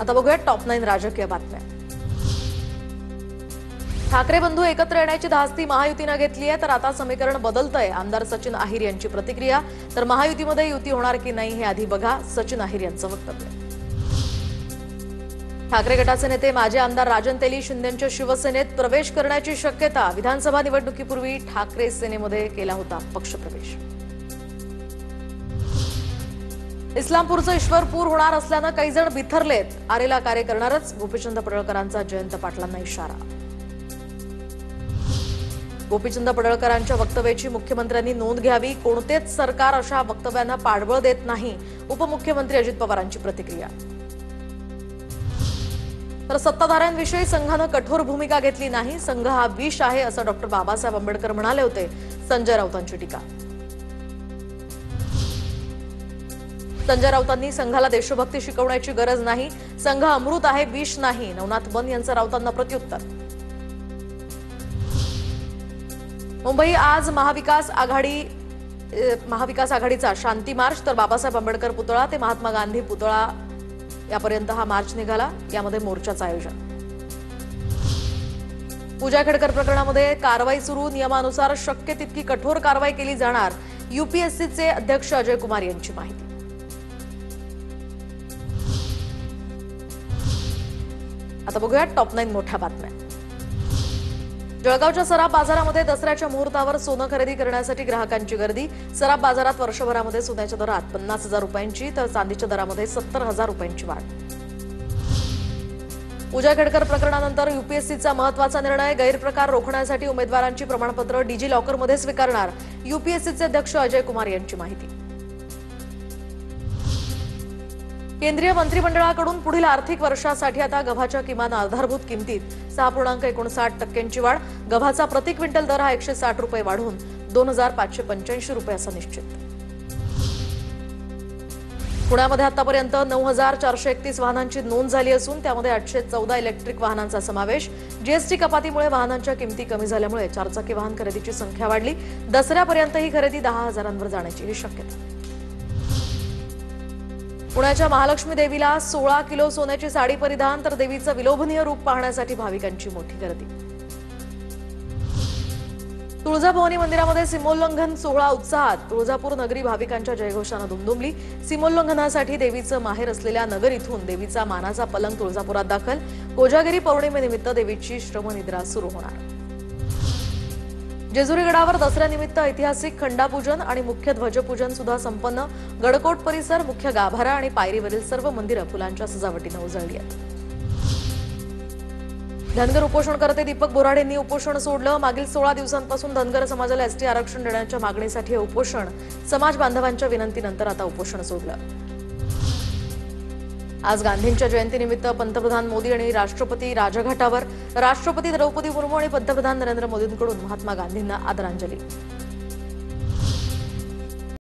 आता बघूया टॉप 9 राजकीय बातम्या। ठाकरे बंधू एकत्र येण्याची धास्ती महायुतीने घेतली आहे, तर आता समीकरण बदलतंय। आमदार सचिन अहिर यांची प्रतिक्रिया। तर महायुतीमध्ये युती होणार की नाही हे आधी बघा, सचिन अहिर यांचं वक्तव्य। ठाकरे गटाचे नेते माजी आमदार राजन तेली शिंदेंच्या शिवसेनेत प्रवेश करण्याची शक्यता। विधानसभा निवडणुकीपूर्वी ठाकरे सेनेमध्ये केला होता पक्षप्रवेश। इस्लामपूरचं ईश्वरपूर होणार असल्यानं काही जण बिथरलेत, आरेला कार्य करणारच, गोपीचंद पडळकरांचा जयंत पाटलांना इशारा। गोपीचंद पडळकरांच्या वक्तव्याची मुख्यमंत्र्यांनी नोंद घ्यावी, कोणतेच सरकार अशा वक्तव्यांना पाठबळ देत नाही, उपमुख्यमंत्री अजित पवारांची प्रतिक्रिया। तर सत्ताधाऱ्यांविषयी संघानं कठोर भूमिका घेतली नाही, संघ हा विष आहे असं डॉक्टर बाबासाहेब आंबेडकर म्हणाले होते, संजय राऊतांची टीका। संजय राऊतांनी संघाला देशभक्ती शिकवण्याची गरज नाही, संघ अमृत आहे, विष नाही, नवनाथ बन यांचं राऊतांना प्रत्युत्तर। मुंबई आज महाविकास आघाडीचा शांती मार्च, तर बाबासाहेब आंबेडकर पुतळा ते महात्मा गांधी पुतळा यापर्यंत हा मार्च निघाला, यामध्ये मोर्चाचं आयोजन। पूजा खेडकर प्रकरणामध्ये कारवाई सुरू, नियमानुसार शक्य तितकी कठोर कारवाई केली जाणार, यूपीएससीचे अध्यक्ष अजय कुमार यांची माहिती। आता बघूया टॉप 9 मोठ्या बातम्या। जळगावच्या सराफ बाजारामध्ये दसऱ्याच्या मुहूर्तावर सोनं खरेदी करण्यासाठी ग्राहकांची गर्दी। सराफ बाजारात वर्षभरामध्ये सोन्याच्या दरात 50,000 रुपयांची, तर चांदीच्या दरामध्ये 70,000 रुपयांची वाढ। पूजा खेडकर प्रकरणानंतर यूपीएससीचा महत्त्वाचा निर्णय, गैरप्रकार रोखण्यासाठी उमेदवारांची प्रमाणपत्र डिजी लॉकरमध्ये स्वीकारणार, यूपीएससीचे अध्यक्ष अजय कुमार यांची माहिती। केंद्रीय मंत्रिमंडळाकडून पुढील आर्थिक वर्षासाठी आता गव्हाच्या किमान आधारभूत किमतीत 6.59% वाढ। गव्हाचा प्रति क्विंटल दर हा 160 रुपये वाढून 2,585 रुपये असा निश्चित। पुण्यामध्ये आतापर्यंत 9,431 वाहनांची नोंद झाली असून त्यामध्ये 814 इलेक्ट्रिक वाहनांचा समावेश। जीएसटी कपातीमुळे वाहनांच्या किमती कमी झाल्यामुळे चारचाकी वाहन खरेदीची संख्या वाढली। दसऱ्यापर्यंत ही खरेदी 10,000वर जाण्याची शक्यता। पुण्याच्या महालक्ष्मी देवीला 16 किलो सोन्याची साडी परिधान, तर देवीचं विलोभनीय रूप पाहण्यासाठी भाविकांची मोठी गर्दी। तुळजाभवानी मंदिरामध्ये सीमोल्लंघन सोहळा उत्साहात, तुळजापूर नगरी भाविकांच्या जयघोषानं दुमदुमली। सीमोल्लंघनासाठी देवीचं माहेर असलेल्या नगर इथून देवीचा मानाचा पलंग तुळजापुरात दाखल। कोजागिरी पौर्णिमेनिमित्त देवीची श्रमनिद्रा सुरू होणार। जेजुरी गडावर दसऱ्यानिमित्त ऐतिहासिक खंडापूजन आणि मुख्य ध्वजपूजन सुद्धा संपन्न। गडकोट परिसर, मुख्य गाभारा आणि पायरीवरील सर्व मंदिरं फुलांच्या सजावटीनं उजळली आहेत। धनगर उपोषणकर्ते दीपक बोराडेंनी उपोषण सोडलं। मागील 16 दिवसांपासून धनगर समाजाला एसटी आरक्षण देण्याच्या मागणीसाठी हे उपोषण, समाज बांधवांच्या विनंतीनंतर आता उपोषण सोडलं। आज गांधींच्या जयंतीनिमित्त पंतप्रधान मोदी आणि राष्ट्रपती राजघाटावर, राष्ट्रपती द्रौपदी मुर्मू आणि पंतप्रधान नरेंद्र मोदींकडून महात्मा गांधींना आदरांजली।